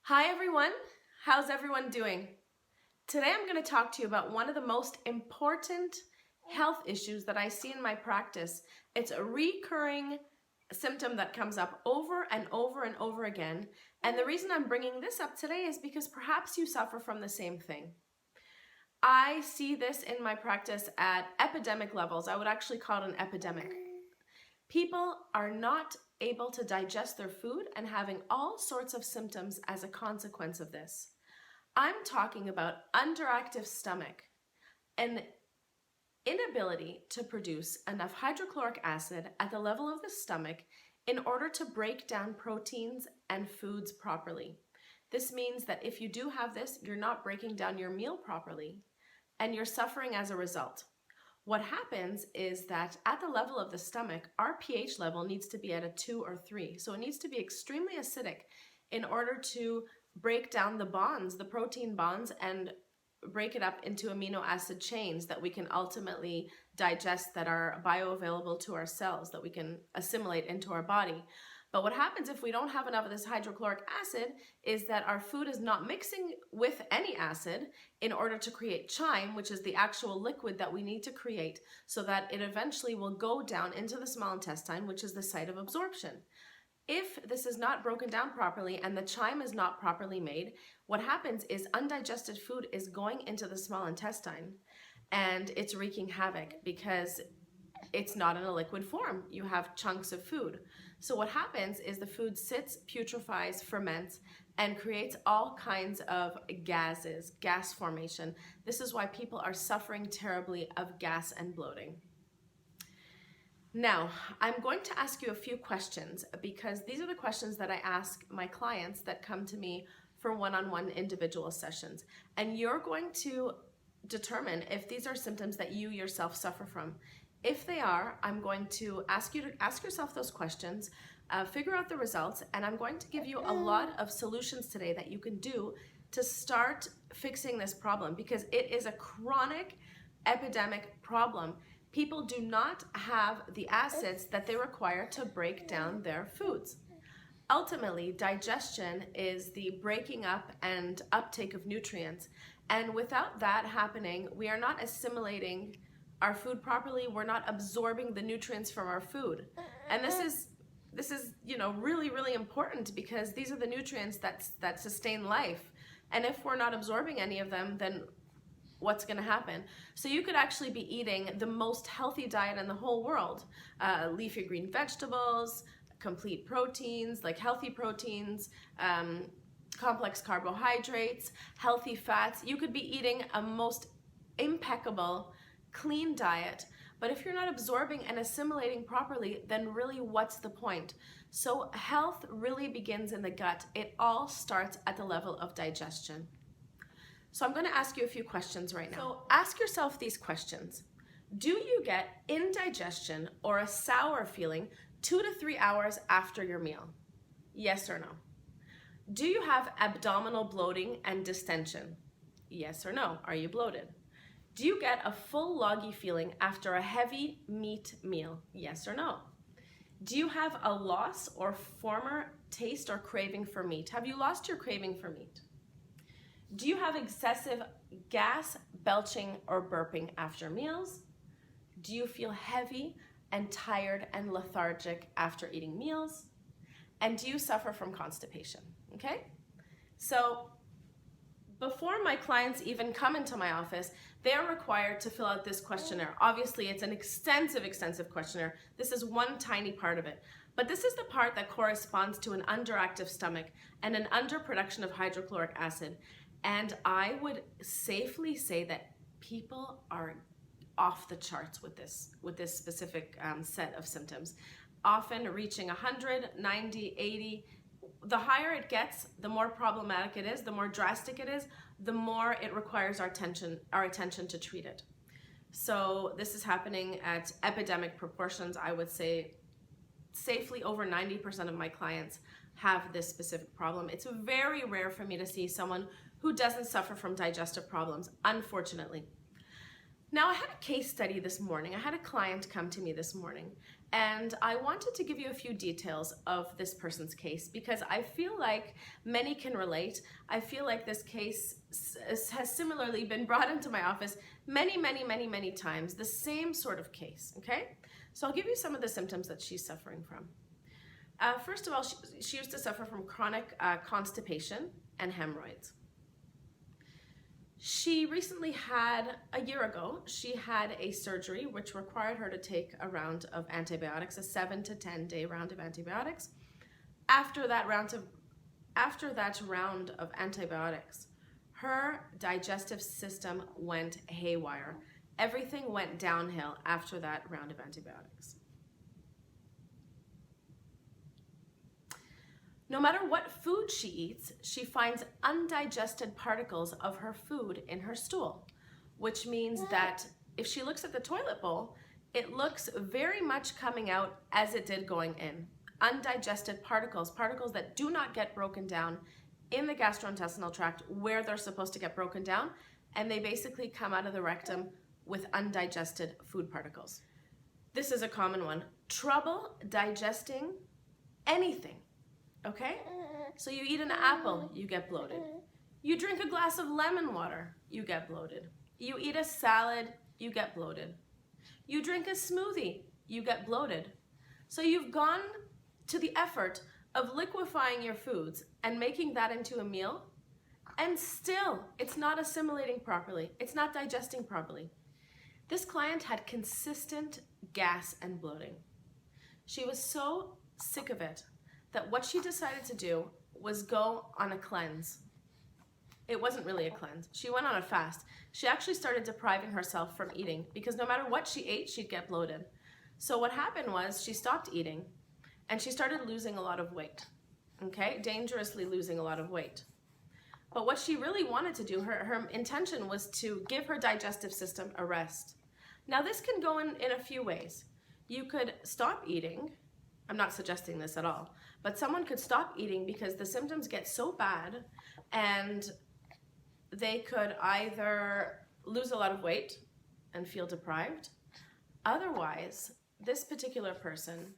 Hi everyone, how's everyone doing? Today I'm going to talk to you about one of the most important health issues that I see in my practice. It's a recurring symptom that comes up over and over and over again. And the reason I'm bringing this up today is because perhaps you suffer from the same thing. I see this in my practice at epidemic levels. I would actually call it an epidemic. People are not able to digest their food and having all sorts of symptoms as a consequence of this. I'm talking about underactive stomach, an inability to produce enough hydrochloric acid at the level of the stomach in order to break down proteins and foods properly. This means that if you do have this, you're not breaking down your meal properly and you're suffering as a result. What happens is that at the level of the stomach, our pH level needs to be at a 2 or 3. So it needs to be extremely acidic in order to break down the bonds, the protein bonds, and break it up into amino acid chains that we can ultimately digest, that are bioavailable to our cells, that we can assimilate into our body. But what happens if we don't have enough of this hydrochloric acid is that our food is not mixing with any acid in order to create chyme, which is the actual liquid that we need to create so that it eventually will go down into the small intestine, which is the site of absorption. If this is not broken down properly and the chyme is not properly made, what happens is undigested food is going into the small intestine and it's wreaking havoc because it's not in a liquid form. You have chunks of food. So what happens is the food sits, putrefies, ferments, and creates all kinds of gases, gas formation. This is why people are suffering terribly of gas and bloating. Now, I'm going to ask you a few questions because these are the questions that I ask my clients that come to me for one-on-one individual sessions. And you're going to determine if these are symptoms that you yourself suffer from. If they are, I'm going to ask you to ask yourself those questions, figure out the results, and I'm going to give you a lot of solutions today that you can do to start fixing this problem because it is a chronic epidemic problem. People do not have the acids that they require to break down their foods. Ultimately, digestion is the breaking up and uptake of nutrients. And without that happening, we are not assimilating our food properly. We're not absorbing the nutrients from our food. And this is really, really important because these are the nutrients that sustain life. And if we're not absorbing any of them, then what's going to happen? So you could actually be eating the most healthy diet in the whole world. Leafy green vegetables, complete proteins, like healthy proteins, complex carbohydrates, healthy fats. You could be eating a most impeccable, clean diet, but if you're not absorbing and assimilating properly, then really what's the point? So health really begins in the gut. It all starts at the level of digestion. So I'm going to ask you a few questions right now. So ask yourself these questions. Do you get indigestion or a sour feeling 2 to 3 hours after your meal? Yes or no? Do you have abdominal bloating and distension? Yes or no? Are you bloated? Do you get a full loggy feeling after a heavy meat meal? Yes or no? Do you have a loss or former taste or craving for meat? Have you lost your craving for meat? Do you have excessive gas, belching, or burping after meals? Do you feel heavy and tired and lethargic after eating meals? And do you suffer from constipation? Okay? So before my clients even come into my office, they are required to fill out this questionnaire. Obviously, it's an extensive questionnaire. This is one tiny part of it. But this is the part that corresponds to an underactive stomach and an underproduction of hydrochloric acid. And I would safely say that people are off the charts with this specific set of symptoms, often reaching 100, 90, 80. The higher it gets, the more problematic it is, the more drastic it is, the more it requires our attention to treat it. So this is happening at epidemic proportions. I would say safely over 90% of my clients have this specific problem. It's very rare for me to see someone who doesn't suffer from digestive problems, unfortunately. Now, I had a case study this morning. I had a client come to me this morning, And I wanted to give you a few details of this person's case because I feel like many can relate. I feel like this case has similarly been brought into my office many times, the same sort of case, okay? So I'll give you some of the symptoms that she's suffering from. First of all, she used to suffer from chronic constipation and hemorrhoids. She recently had, a year ago, she had a surgery which required her to take a round of antibiotics, a 7 to 10 day round of antibiotics. After that round of antibiotics, her digestive system went haywire. Everything went downhill after that round of antibiotics. No matter what food she eats, she finds undigested particles of her food in her stool, which means that if she looks at the toilet bowl, it looks very much coming out as it did going in. Undigested particles, particles that do not get broken down in the gastrointestinal tract where they're supposed to get broken down, and they basically come out of the rectum with undigested food particles. This is a common one. Trouble digesting anything. Okay? So you eat an apple, you get bloated. You drink a glass of lemon water, you get bloated. You eat a salad, you get bloated. You drink a smoothie, you get bloated. So you've gone to the effort of liquefying your foods and making that into a meal, and still it's not assimilating properly. It's not digesting properly. This client had consistent gas and bloating. She was so sick of it that what she decided to do was go on a cleanse. It wasn't really a cleanse. She went on a fast. She actually started depriving herself from eating because no matter what she ate, she'd get bloated. So what happened was she stopped eating and she started losing a lot of weight, okay? Dangerously losing a lot of weight. But what she really wanted to do, her intention was to give her digestive system a rest. Now this can go in a few ways. You could stop eating. I'm not suggesting this at all, but someone could stop eating because the symptoms get so bad and they could either lose a lot of weight and feel deprived. Otherwise, this particular person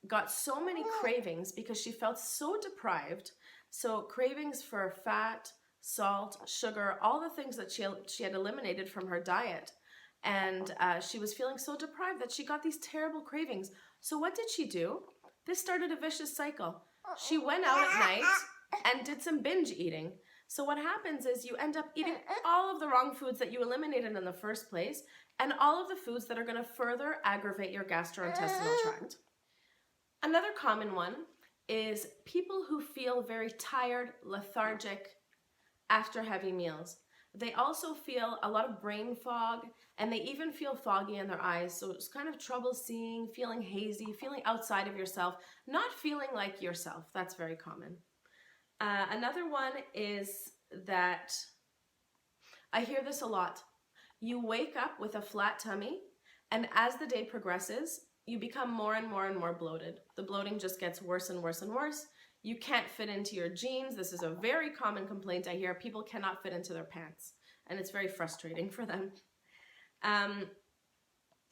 got so many cravings because she felt so deprived. So cravings for fat, salt, sugar, all the things that she had eliminated from her diet. And she was feeling so deprived that she got these terrible cravings. So what did she do? This started a vicious cycle. She went out at night and did some binge eating. So what happens is you end up eating all of the wrong foods that you eliminated in the first place and all of the foods that are going to further aggravate your gastrointestinal tract. Another common one is people who feel very tired, lethargic after heavy meals. They also feel a lot of brain fog, and they even feel foggy in their eyes. So it's kind of trouble seeing, feeling hazy, feeling outside of yourself, not feeling like yourself. That's very common. Another one is that I hear this a lot. You wake up with a flat tummy, and as the day progresses, you become more and more bloated. The bloating just gets worse and worse and worse. You can't fit into your jeans. This is a very common complaint I hear. People cannot fit into their pants, and it's very frustrating for them.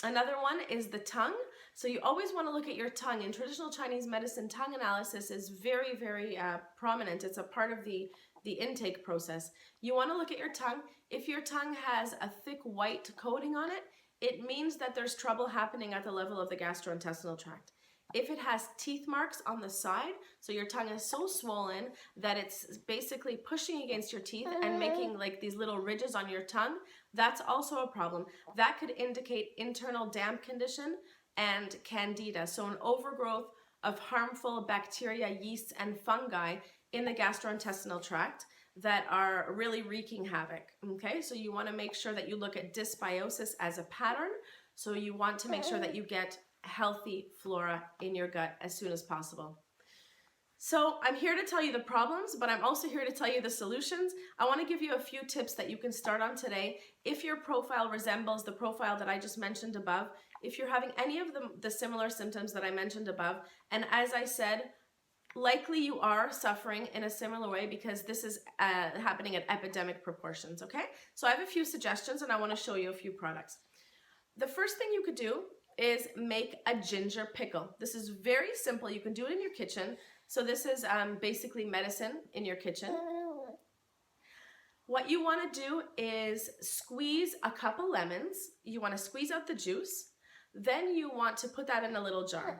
Another one is the tongue. So you always want to look at your tongue. In traditional Chinese medicine, tongue analysis is very prominent. It's a part of the intake process. You want to look at your tongue. If your tongue has a thick white coating on it, it means that there's trouble happening at the level of the gastrointestinal tract. If it has teeth marks on the side, so your tongue is so swollen that it's basically pushing against your teeth and making like these little ridges on your tongue, that's also a problem. That could indicate internal damp condition and candida, so an overgrowth of harmful bacteria, yeasts, and fungi in the gastrointestinal tract that are really wreaking havoc, okay? So you want to make sure that you look at dysbiosis as a pattern, so you want to make sure that you get healthy flora in your gut as soon as possible. So I'm here to tell you the problems, but I'm also here to tell you the solutions. I want to give you a few tips that you can start on today. If your profile resembles the profile that I just mentioned above, if you're having any of the similar symptoms that I mentioned above, and as I said, likely you are suffering in a similar way because this is happening at epidemic proportions, okay? So I have a few suggestions and I want to show you a few products. The first thing you could do is make a ginger pickle. This is very simple. You can do it in your kitchen. So this is basically medicine in your kitchen. What you want to do is squeeze a couple lemons. You want to squeeze out the juice. Then you want to put that in a little jar.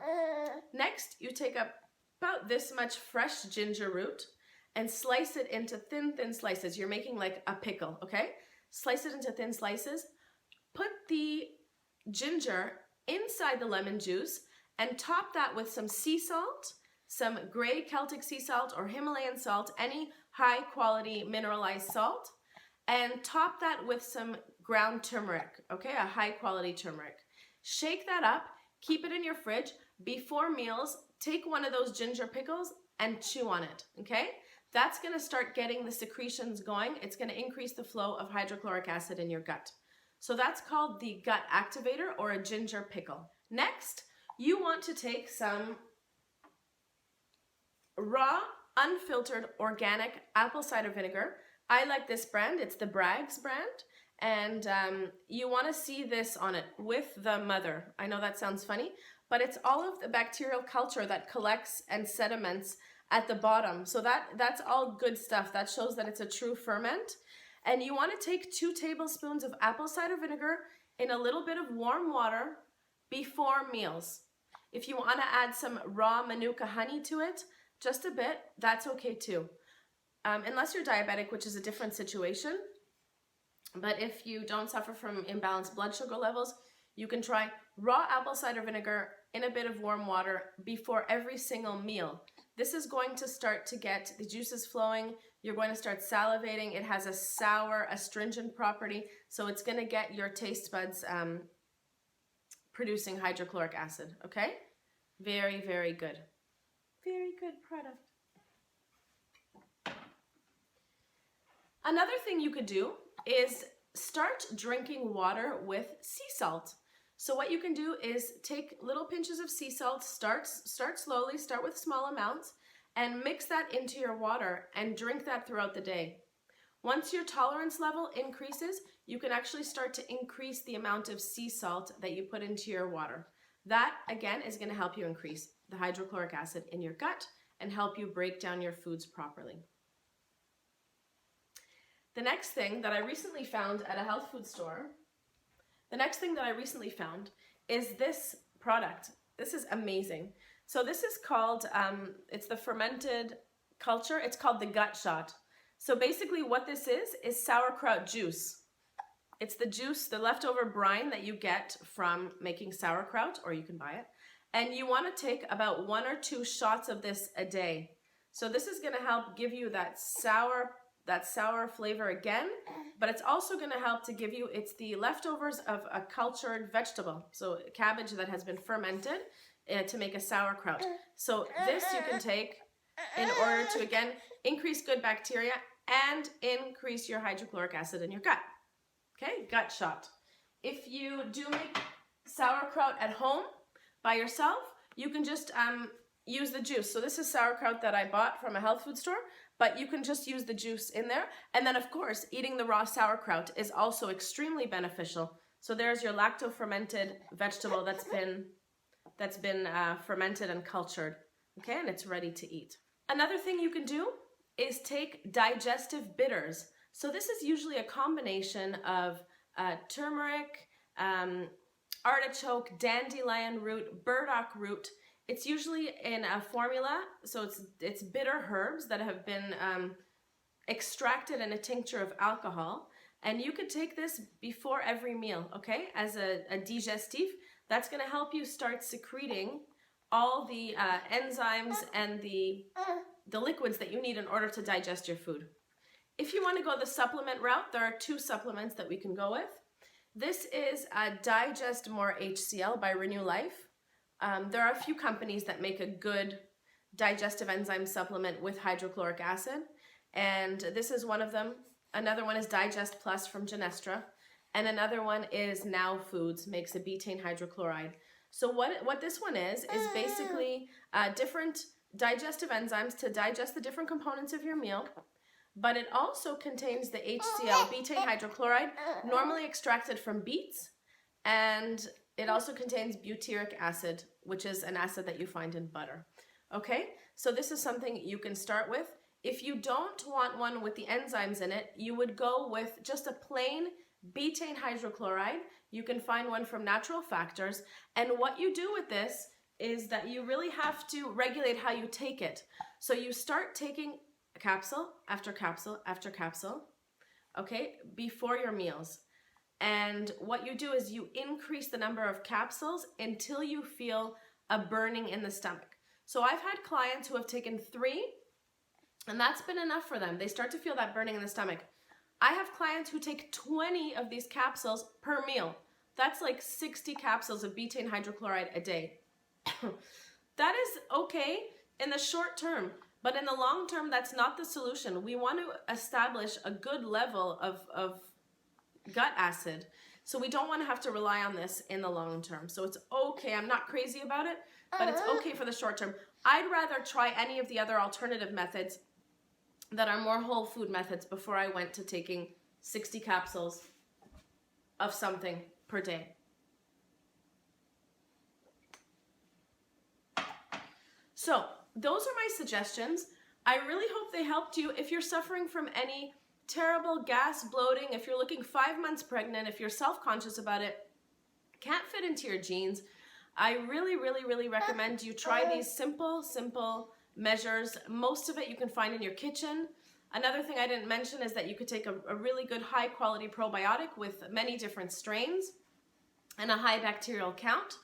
Next, you take about this much fresh ginger root and slice it into thin slices. You're making like a pickle, okay? Slice it into thin slices. Put the ginger inside the lemon juice and top that with some sea salt, some gray Celtic sea salt or Himalayan salt, any high quality mineralized salt, and top that with some ground turmeric, okay, a high quality turmeric. Shake that up, keep it in your fridge. Before meals, take one of those ginger pickles and chew on it, okay? That's gonna start getting the secretions going. It's gonna increase the flow of hydrochloric acid in your gut. So that's called the gut activator or a ginger pickle. Next, you want to take some raw, unfiltered, organic apple cider vinegar. I like this brand. It's the Bragg's brand. And you want to see this on it with the mother. I know that sounds funny, but it's all of the bacterial culture that collects and sediments at the bottom. So that's all good stuff. That shows that it's a true ferment. And you want to take 2 tablespoons of apple cider vinegar in a little bit of warm water before meals. If you want to add some raw Manuka honey to it, just a bit, that's okay too. Unless you're diabetic, which is a different situation. But if you don't suffer from imbalanced blood sugar levels, you can try raw apple cider vinegar in a bit of warm water before every single meal. This is going to start to get the juices flowing. You're going to start salivating. It has a sour, astringent property, so it's going to get your taste buds producing hydrochloric acid, okay? Very, very good. Very good product. Another thing you could do is start drinking water with sea salt. So what you can do is take little pinches of sea salt, start slowly, start with small amounts, and mix that into your water and drink that throughout the day. Once your tolerance level increases, you can actually start to increase the amount of sea salt that you put into your water. That, again, is going to help you increase the hydrochloric acid in your gut and help you break down your foods properly. The next thing that I recently found at a health food store, is this product. This is amazing. So this is called, it's the fermented culture. It's called the gut shot. So basically what this is sauerkraut juice. It's the juice, the leftover brine that you get from making sauerkraut, or you can buy it. And you want to take about 1 or 2 shots of this a day. So this is going to help give you that sour flavor again, but it's also going to help to give you, it's the leftovers of a cultured vegetable, so cabbage that has been fermented to make a sauerkraut. So this you can take in order to, again, increase good bacteria and increase your hydrochloric acid in your gut. Okay, gut shot. If you do make sauerkraut at home by yourself, you can just use the juice. So this is sauerkraut that I bought from a health food store, but you can just use the juice in there. And then of course, eating the raw sauerkraut is also extremely beneficial. So there's your lacto-fermented vegetable that's been fermented and cultured, okay, and it's ready to eat. Another thing you can do is take digestive bitters. So this is usually a combination of turmeric, artichoke, dandelion root, burdock root. It's usually in a formula, so it's bitter herbs that have been extracted in a tincture of alcohol. And you could take this before every meal, okay, as a digestif. That's going to help you start secreting all the enzymes and the liquids that you need in order to digest your food. If you want to go the supplement route, there are 2 supplements that we can go with. This is Digest More HCl by Renew Life. There are a few companies that make a good digestive enzyme supplement with hydrochloric acid, and this is one of them. Another one is Digest Plus from Genestra, and another one is Now Foods, makes a betaine hydrochloride. So what this one is basically different digestive enzymes to digest the different components of your meal, but it also contains the HCl, betaine hydrochloride, normally extracted from beets, and It also contains butyric acid, which is an acid that you find in butter. Okay, so this is something you can start with. If you don't want one with the enzymes in it, you would go with just a plain betaine hydrochloride. You can find one from Natural Factors. And what you do with this is that you really have to regulate how you take it. So you start taking capsule after capsule after capsule, okay, before your meals. And what you do is you increase the number of capsules until you feel a burning in the stomach. So I've had clients who have taken 3, and that's been enough for them. They start to feel that burning in the stomach. I have clients who take 20 of these capsules per meal. That's like 60 capsules of betaine hydrochloride a day. That is okay in the short term, but in the long term, that's not the solution. We want to establish a good level of gut acid. So we don't want to have to rely on this in the long term. So it's okay. I'm not crazy about it, but it's okay for the short term. I'd rather try any of the other alternative methods that are more whole food methods before I went to taking 60 capsules of something per day. So those are my suggestions. I really hope they helped you. If you're suffering from any terrible gas, bloating, if you're looking 5 months pregnant, if you're self-conscious about it, can't fit into your jeans, I really recommend you try these simple measures. Most of it you can find in your kitchen. Another thing I didn't mention is that you could take a really good high quality probiotic with many different strains and a high bacterial count,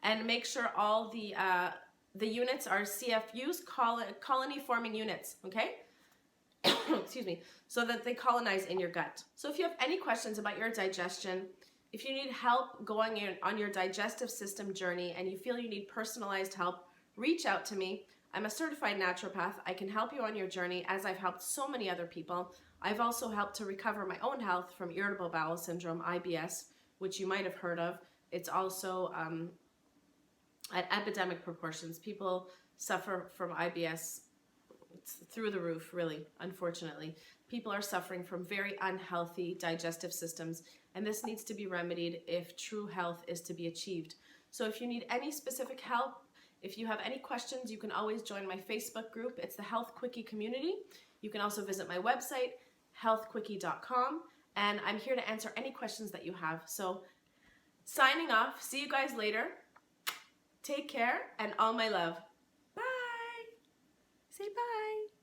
and make sure all the units are CFUs, colony forming units, okay? Excuse me, so that they colonize in your gut. So if you have any questions about your digestion, if you need help going on your digestive system journey and you feel you need personalized help, reach out to me. I'm a certified naturopath. I can help you on your journey, as I've helped so many other people. I've also helped to recover my own health from irritable bowel syndrome, IBS, which you might have heard of. It's also at epidemic proportions. People suffer from IBS. It's through the roof, really, unfortunately. People are suffering from very unhealthy digestive systems, and this needs to be remedied if true health is to be achieved. So if you need any specific help, if you have any questions, you can always join my Facebook group. It's the Health Quickie community. You can also visit my website, healthquickie.com, and I'm here to answer any questions that you have. So signing off. See you guys later. Take care, and all my love. Bye. Say bye.